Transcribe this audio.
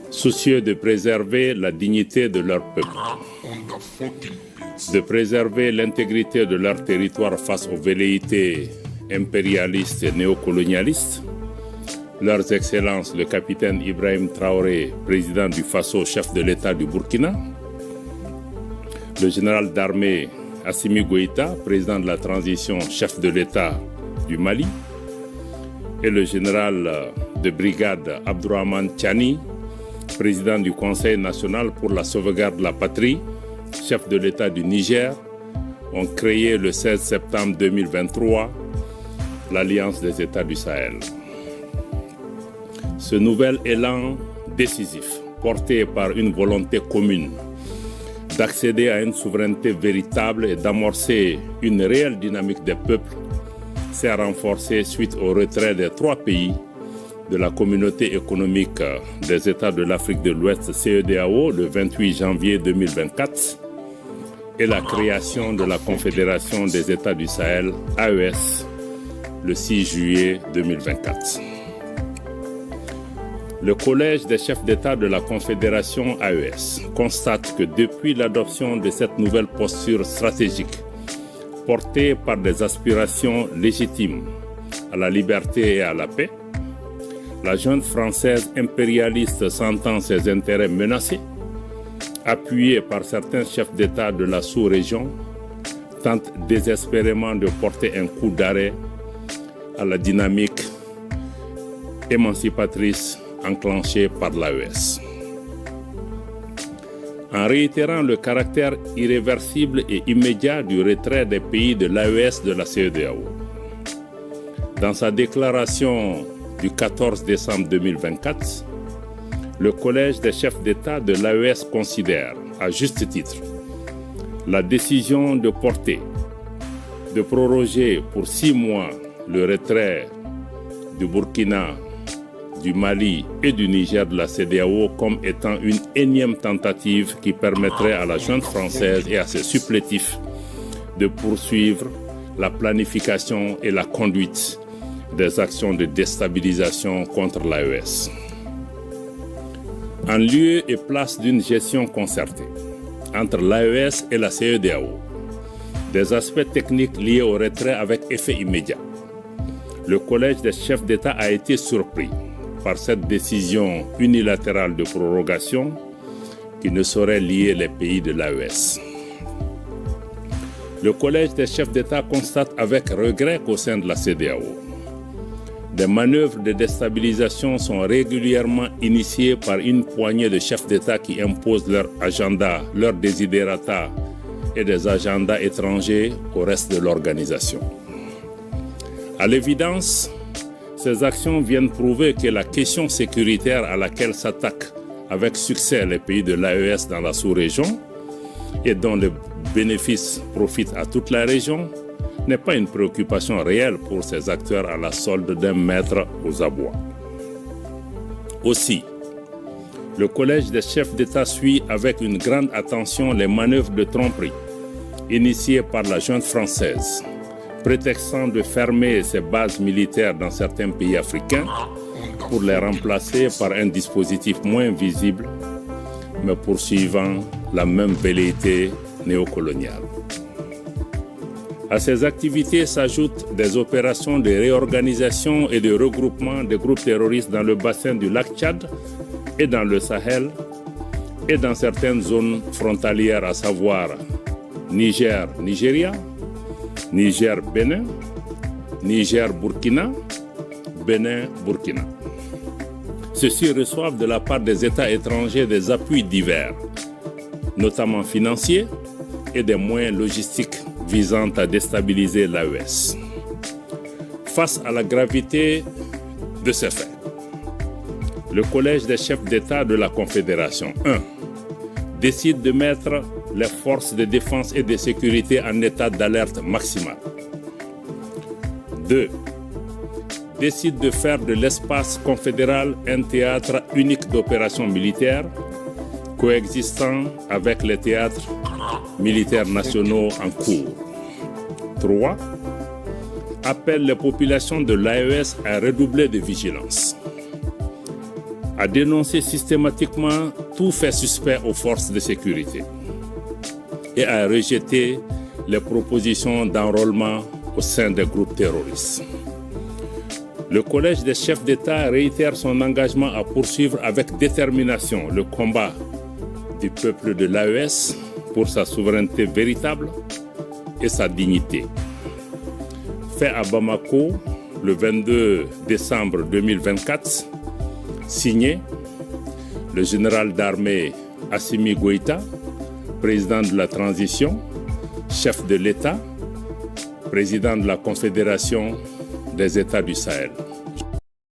soucieux de préserver la dignité de leur peuple, de préserver l'intégrité de leur territoire face aux velléités impérialistes et néocolonialistes, leurs excellences le capitaine Ibrahim Traoré, président du Faso, chef de l'État du Burkina, le général d'armée Assimi Goïta, président de la transition, chef de l'État du Mali, et le général de brigade Abdourahmane Tiani, président du Conseil national pour la sauvegarde de la patrie, chef de l'État du Niger, ont créé le 16 septembre 2023 l'Alliance des États du Sahel. Ce nouvel élan décisif, porté par une volonté commune d'accéder à une souveraineté véritable et d'amorcer une réelle dynamique des peuples, s'est renforcé suite au retrait des 3 pays de la communauté économique des États de l'Afrique de l'Ouest, CEDEAO, le 28 janvier 2024, et la création de la Confédération des États du Sahel, AES, le 6 juillet 2024. Le Collège des chefs d'État de la Confédération AES constate que depuis l'adoption de cette nouvelle posture stratégique, portée par des aspirations légitimes à la liberté et à la paix, la junte française impérialiste sentant ses intérêts menacés, appuyée par certains chefs d'État de la sous-région, tente désespérément de porter un coup d'arrêt à la dynamique émancipatrice enclenchée par l'AES. En réitérant le caractère irréversible et immédiat du retrait des pays de l'AES de la CEDEAO, dans sa déclaration du 14 décembre 2024, le Collège des chefs d'État de l'AES considère, à juste titre, la décision de proroger pour 6 mois le retrait du Burkina, du Mali et du Niger de la CEDEAO comme étant une énième tentative qui permettrait à la junte française et à ses supplétifs de poursuivre la planification et la conduite des actions de déstabilisation contre l'AES. En lieu et place d'une gestion concertée entre l'AES et la CEDEAO, des aspects techniques liés au retrait avec effet immédiat, le Collège des chefs d'État a été surpris par cette décision unilatérale de prorogation qui ne saurait lier les pays de l'AES. Le Collège des chefs d'État constate avec regret qu'au sein de la CEDEAO, des manœuvres de déstabilisation sont régulièrement initiées par une poignée de chefs d'État qui imposent leur agenda, leurs desiderata et des agendas étrangers au reste de l'organisation. À l'évidence, ces actions viennent prouver que la question sécuritaire à laquelle s'attaquent avec succès les pays de l'AES dans la sous-région et dont les bénéfices profitent à toute la région n'est pas une préoccupation réelle pour ces acteurs à la solde d'un maître aux abois. Aussi, le Collège des chefs d'État suit avec une grande attention les manœuvres de tromperie initiées par la junte française, prétextant de fermer ses bases militaires dans certains pays africains pour les remplacer par un dispositif moins visible, mais poursuivant la même velléité néocoloniale. À ces activités s'ajoutent des opérations de réorganisation et de regroupement des groupes terroristes dans le bassin du lac Tchad et dans le Sahel et dans certaines zones frontalières, à savoir Niger-Nigeria, Niger-Bénin, Niger-Burkina, Bénin-Burkina. Ceux-ci reçoivent de la part des États étrangers des appuis divers, notamment financiers et des moyens logistiques visant à déstabiliser l'AES. Face à la gravité de ces faits, le Collège des chefs d'État de la Confédération 1 décide de mettre les forces de défense et de sécurité en état d'alerte maximale. 2. Décide de faire de l'espace confédéral un théâtre unique d'opérations militaires, coexistant avec les théâtres militaires nationaux en cours. 3. Appelle les populations de l'AES à redoubler de vigilance. a dénoncé systématiquement tout fait suspect aux forces de sécurité et a rejeté les propositions d'enrôlement au sein des groupes terroristes. Le Collège des chefs d'État réitère son engagement à poursuivre avec détermination le combat du peuple de l'AES pour sa souveraineté véritable et sa dignité. Fait à Bamako le 22 décembre 2024, signé le général d'armée Assimi Goïta, président de la transition, chef de l'État, président de la Confédération des États du Sahel.